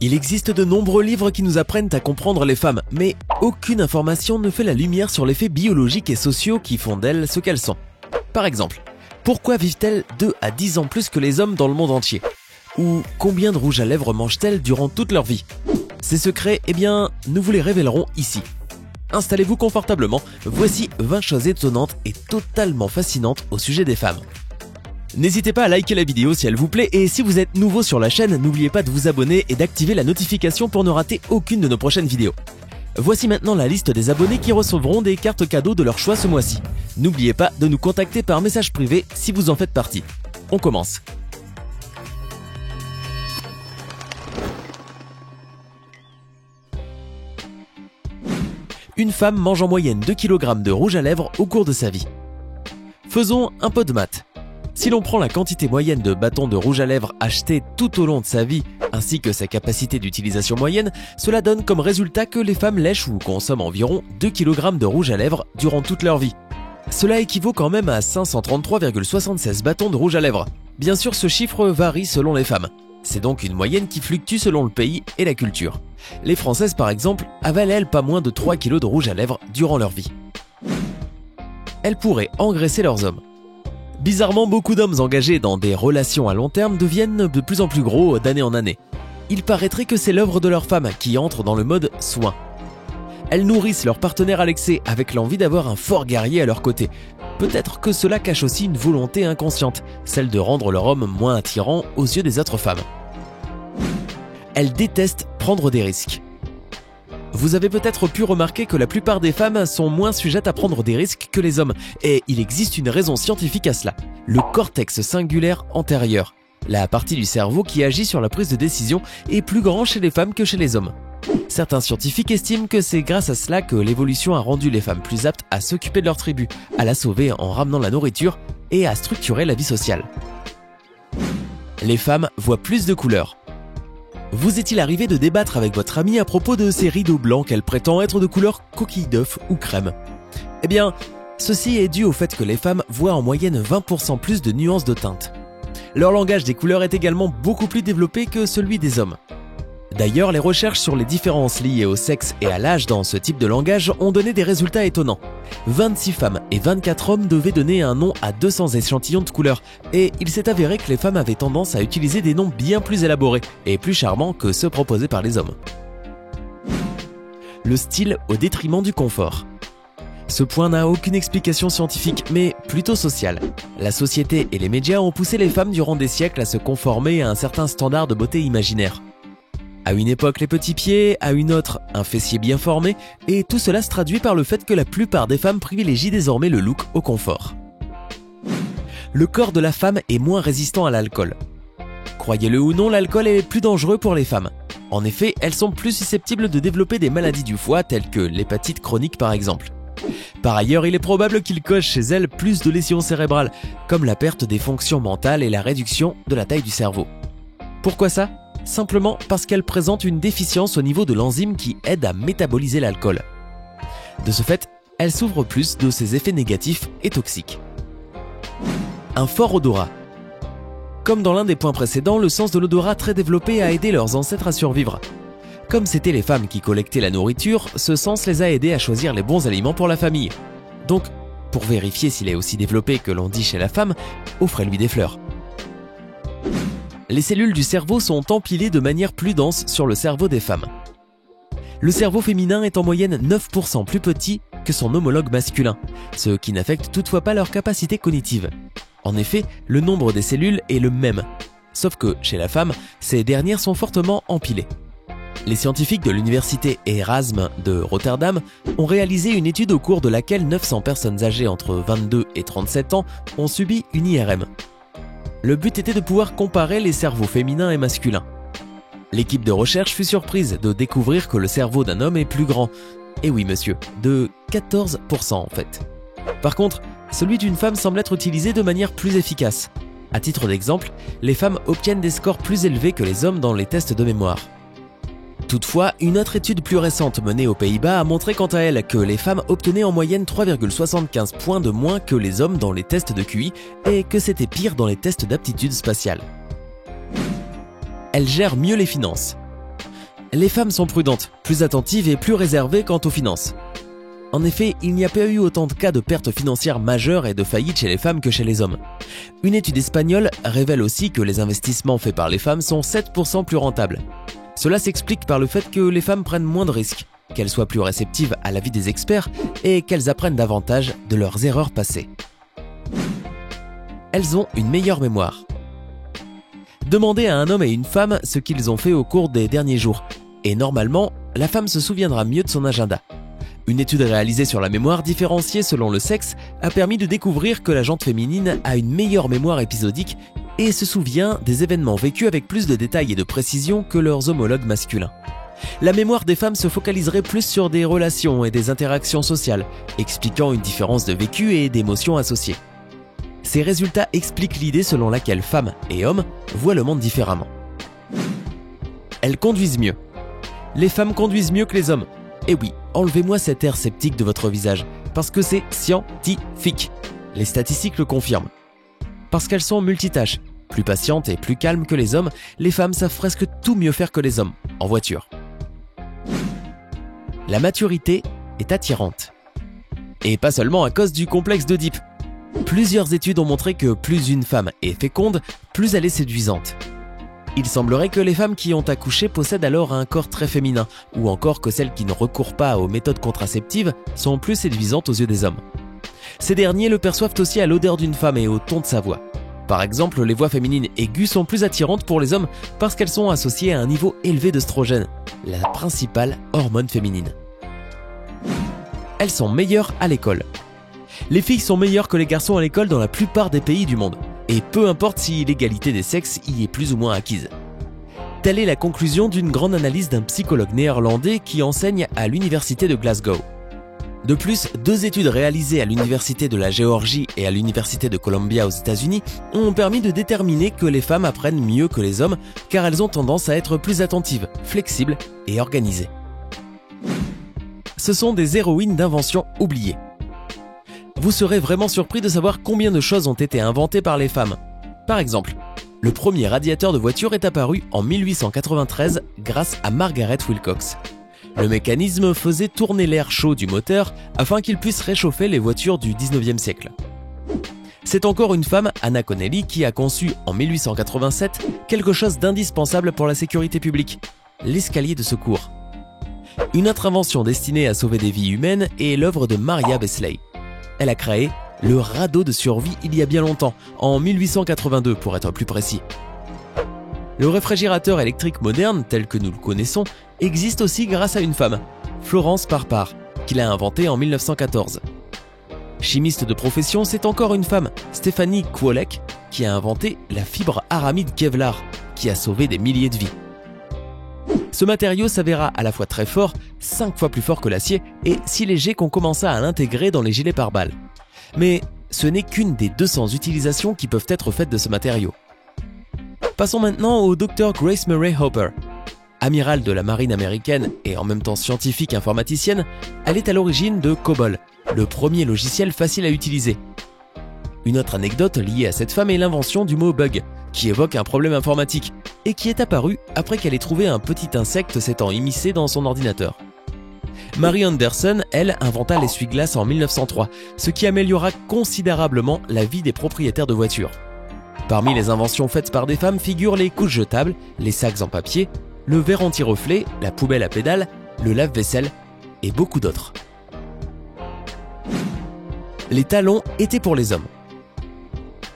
Il existe de nombreux livres qui nous apprennent à comprendre les femmes, mais aucune information ne fait la lumière sur les faits biologiques et sociaux qui font d'elles ce qu'elles sont. Par exemple, pourquoi vivent-elles 2 à 10 ans plus que les hommes dans le monde entier? Ou combien de rouge à lèvres mangent-elles durant toute leur vie? Ces secrets, eh bien, nous vous les révélerons ici. Installez-vous confortablement, voici 20 choses étonnantes et totalement fascinantes au sujet des femmes. N'hésitez pas à liker la vidéo si elle vous plaît et si vous êtes nouveau sur la chaîne, n'oubliez pas de vous abonner et d'activer la notification pour ne rater aucune de nos prochaines vidéos. Voici maintenant la liste des abonnés qui recevront des cartes cadeaux de leur choix ce mois-ci. N'oubliez pas de nous contacter par message privé si vous en faites partie. On commence. Une femme mange en moyenne 2 kg de rouge à lèvres au cours de sa vie. Faisons un peu de maths. Si l'on prend la quantité moyenne de bâtons de rouge à lèvres achetés tout au long de sa vie, ainsi que sa capacité d'utilisation moyenne, cela donne comme résultat que les femmes lèchent ou consomment environ 2 kg de rouge à lèvres durant toute leur vie. Cela équivaut quand même à 533,76 bâtons de rouge à lèvres. Bien sûr, ce chiffre varie selon les femmes. C'est donc une moyenne qui fluctue selon le pays et la culture. Les Françaises par exemple avalent elles pas moins de 3 kg de rouge à lèvres durant leur vie. Elles pourraient engraisser leurs hommes. Bizarrement, beaucoup d'hommes engagés dans des relations à long terme deviennent de plus en plus gros d'année en année. Il paraîtrait que c'est l'œuvre de leur femme qui entre dans le mode soin. Elles nourrissent leur partenaire à l'excès avec l'envie d'avoir un fort guerrier à leur côté. Peut-être que cela cache aussi une volonté inconsciente, celle de rendre leur homme moins attirant aux yeux des autres femmes. Elles détestent prendre des risques. Vous avez peut-être pu remarquer que la plupart des femmes sont moins sujettes à prendre des risques que les hommes, et il existe une raison scientifique à cela, le cortex singulaire antérieur. La partie du cerveau qui agit sur la prise de décision est plus grand chez les femmes que chez les hommes. Certains scientifiques estiment que c'est grâce à cela que l'évolution a rendu les femmes plus aptes à s'occuper de leur tribu, à la sauver en ramenant la nourriture et à structurer la vie sociale. Les femmes voient plus de couleurs. Vous est-il arrivé de débattre avec votre amie à propos de ces rideaux blancs qu'elle prétend être de couleur coquille d'œuf ou crème? Eh bien, ceci est dû au fait que les femmes voient en moyenne 20% plus de nuances de teintes. Leur langage des couleurs est également beaucoup plus développé que celui des hommes. D'ailleurs, les recherches sur les différences liées au sexe et à l'âge dans ce type de langage ont donné des résultats étonnants. 26 femmes et 24 hommes devaient donner un nom à 200 échantillons de couleurs, et il s'est avéré que les femmes avaient tendance à utiliser des noms bien plus élaborés et plus charmants que ceux proposés par les hommes. Le style au détriment du confort. Ce point n'a aucune explication scientifique, mais plutôt sociale. La société et les médias ont poussé les femmes durant des siècles à se conformer à un certain standard de beauté imaginaire. À une époque les petits pieds, à une autre un fessier bien formé, et tout cela se traduit par le fait que la plupart des femmes privilégient désormais le look au confort. Le corps de la femme est moins résistant à l'alcool. Croyez-le ou non, l'alcool est plus dangereux pour les femmes. En effet, elles sont plus susceptibles de développer des maladies du foie telles que l'hépatite chronique par exemple. Par ailleurs, il est probable qu'il cause chez elles plus de lésions cérébrales, comme la perte des fonctions mentales et la réduction de la taille du cerveau. Pourquoi ça ? Simplement parce qu'elle présente une déficience au niveau de l'enzyme qui aide à métaboliser l'alcool. De ce fait, elle souffre plus de ses effets négatifs et toxiques. Un fort odorat. Comme dans l'un des points précédents, le sens de l'odorat très développé a aidé leurs ancêtres à survivre. Comme c'étaient les femmes qui collectaient la nourriture, ce sens les a aidés à choisir les bons aliments pour la famille. Donc, pour vérifier s'il est aussi développé que l'on dit chez la femme, offrez-lui des fleurs. Les cellules du cerveau sont empilées de manière plus dense sur le cerveau des femmes. Le cerveau féminin est en moyenne 9% plus petit que son homologue masculin, ce qui n'affecte toutefois pas leur capacité cognitive. En effet, le nombre des cellules est le même, sauf que chez la femme, ces dernières sont fortement empilées. Les scientifiques de l'université Erasme de Rotterdam ont réalisé une étude au cours de laquelle 900 personnes âgées entre 22 et 37 ans ont subi une IRM. Le but était de pouvoir comparer les cerveaux féminins et masculins. L'équipe de recherche fut surprise de découvrir que le cerveau d'un homme est plus grand. Et oui monsieur, de 14% en fait. Par contre, celui d'une femme semble être utilisé de manière plus efficace. À titre d'exemple, les femmes obtiennent des scores plus élevés que les hommes dans les tests de mémoire. Toutefois, une autre étude plus récente menée aux Pays-Bas a montré quant à elle que les femmes obtenaient en moyenne 3,75 points de moins que les hommes dans les tests de QI et que c'était pire dans les tests d'aptitude spatiale. Elles gèrent mieux les finances. Les femmes sont prudentes, plus attentives et plus réservées quant aux finances. En effet, il n'y a pas eu autant de cas de pertes financières majeures et de faillites chez les femmes que chez les hommes. Une étude espagnole révèle aussi que les investissements faits par les femmes sont 7% plus rentables. Cela s'explique par le fait que les femmes prennent moins de risques, qu'elles soient plus réceptives à l'avis des experts et qu'elles apprennent davantage de leurs erreurs passées. Elles ont une meilleure mémoire. Demandez à un homme et une femme ce qu'ils ont fait au cours des derniers jours, et normalement, la femme se souviendra mieux de son agenda. Une étude réalisée sur la mémoire différenciée selon le sexe a permis de découvrir que la jante féminine a une meilleure mémoire épisodique et se souvient des événements vécus avec plus de détails et de précision que leurs homologues masculins. La mémoire des femmes se focaliserait plus sur des relations et des interactions sociales, expliquant une différence de vécu et d'émotions associées. Ces résultats expliquent l'idée selon laquelle femmes et hommes voient le monde différemment. Elles conduisent mieux. Les femmes conduisent mieux que les hommes. Et oui, enlevez-moi cet air sceptique de votre visage, parce que c'est scientifique. Les statistiques le confirment. Parce qu'elles sont multitâches, plus patientes et plus calmes que les hommes, les femmes savent presque tout mieux faire que les hommes, en voiture. La maturité est attirante. Et pas seulement à cause du complexe d'Oedipe. Plusieurs études ont montré que plus une femme est féconde, plus elle est séduisante. Il semblerait que les femmes qui ont accouché possèdent alors un corps très féminin, ou encore que celles qui ne recourent pas aux méthodes contraceptives sont plus séduisantes aux yeux des hommes. Ces derniers le perçoivent aussi à l'odeur d'une femme et au ton de sa voix. Par exemple, les voix féminines aiguës sont plus attirantes pour les hommes parce qu'elles sont associées à un niveau élevé d'œstrogène, la principale hormone féminine. Elles sont meilleures à l'école. Les filles sont meilleures que les garçons à l'école dans la plupart des pays du monde. Et peu importe si l'égalité des sexes y est plus ou moins acquise. Telle est la conclusion d'une grande analyse d'un psychologue néerlandais qui enseigne à l'université de Glasgow. De plus, 2 études réalisées à l'université de la Géorgie et à l'université de Columbia aux États-Unis ont permis de déterminer que les femmes apprennent mieux que les hommes car elles ont tendance à être plus attentives, flexibles et organisées. Ce sont des héroïnes d'inventions oubliées. Vous serez vraiment surpris de savoir combien de choses ont été inventées par les femmes. Par exemple, le premier radiateur de voiture est apparu en 1893 grâce à Margaret Wilcox. Le mécanisme faisait tourner l'air chaud du moteur afin qu'il puisse réchauffer les voitures du 19e siècle. C'est encore une femme, Anna Connelly, qui a conçu en 1887 quelque chose d'indispensable pour la sécurité publique, l'escalier de secours. Une autre invention destinée à sauver des vies humaines est l'œuvre de Maria Besley. Elle a créé le radeau de survie il y a bien longtemps, en 1882 pour être plus précis. Le réfrigérateur électrique moderne, tel que nous le connaissons, existe aussi grâce à une femme, Florence Parpar, qui l'a inventé en 1914. Chimiste de profession, c'est encore une femme, Stéphanie Kwolek, qui a inventé la fibre aramide Kevlar, qui a sauvé des milliers de vies. Ce matériau s'avéra à la fois très fort, 5 fois plus fort que l'acier, et si léger qu'on commença à l'intégrer dans les gilets pare-balles. Mais ce n'est qu'une des 200 utilisations qui peuvent être faites de ce matériau. Passons maintenant au Dr Grace Murray Hopper. Amiral de la marine américaine et en même temps scientifique informaticienne, elle est à l'origine de COBOL, le premier logiciel facile à utiliser. Une autre anecdote liée à cette femme est l'invention du mot bug, qui évoque un problème informatique, et qui est apparu après qu'elle ait trouvé un petit insecte s'étant immiscé dans son ordinateur. Mary Anderson, elle, inventa l'essuie-glace en 1903, ce qui améliora considérablement la vie des propriétaires de voitures. Parmi les inventions faites par des femmes figurent les couches jetables, les sacs en papier, le verre anti-reflet, la poubelle à pédales, le lave-vaisselle et beaucoup d'autres. Les talons étaient pour les hommes.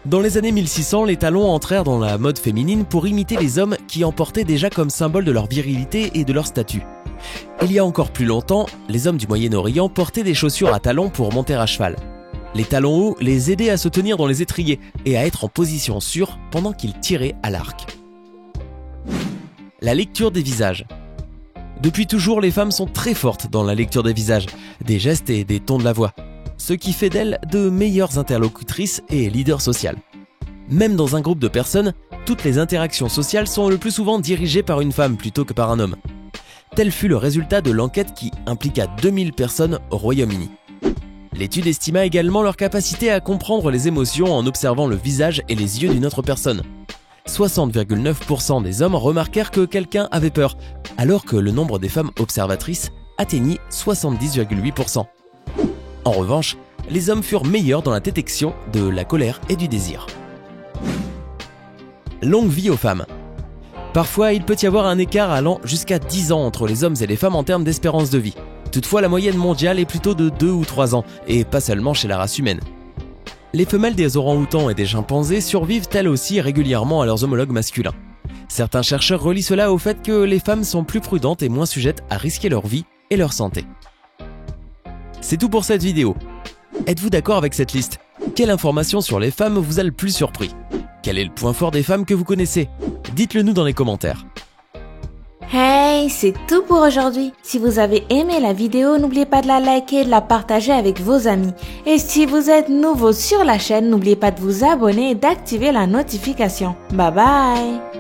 Dans les années 1600, les talons entrèrent dans la mode féminine pour imiter les hommes qui en portaient déjà comme symbole de leur virilité et de leur statut. Il y a encore plus longtemps, les hommes du Moyen-Orient portaient des chaussures à talons pour monter à cheval. Les talons hauts les aidaient à se tenir dans les étriers et à être en position sûre pendant qu'ils tiraient à l'arc. La lecture des visages. Depuis toujours, les femmes sont très fortes dans la lecture des visages, des gestes et des tons de la voix, ce qui fait d'elles de meilleures interlocutrices et leaders sociales. Même dans un groupe de personnes, toutes les interactions sociales sont le plus souvent dirigées par une femme plutôt que par un homme. Tel fut le résultat de l'enquête qui impliqua 2000 personnes au Royaume-Uni. L'étude estima également leur capacité à comprendre les émotions en observant le visage et les yeux d'une autre personne. 60,9% des hommes remarquèrent que quelqu'un avait peur, alors que le nombre des femmes observatrices atteignit 70,8%. En revanche, les hommes furent meilleurs dans la détection de la colère et du désir. Longue vie aux femmes. Parfois, il peut y avoir un écart allant jusqu'à 10 ans entre les hommes et les femmes en termes d'espérance de vie. Toutefois, la moyenne mondiale est plutôt de 2 ou 3 ans, et pas seulement chez la race humaine. Les femelles des orang-outans et des chimpanzés survivent elles aussi régulièrement à leurs homologues masculins. Certains chercheurs relient cela au fait que les femmes sont plus prudentes et moins sujettes à risquer leur vie et leur santé. C'est tout pour cette vidéo. Êtes-vous d'accord avec cette liste? Quelle information sur les femmes vous a le plus surpris? Quel est le point fort des femmes que vous connaissez? Dites-le nous dans les commentaires. Hey, c'est tout pour aujourd'hui. Si vous avez aimé la vidéo, n'oubliez pas de la liker et de la partager avec vos amis. Et si vous êtes nouveau sur la chaîne, n'oubliez pas de vous abonner et d'activer la notification. Bye bye!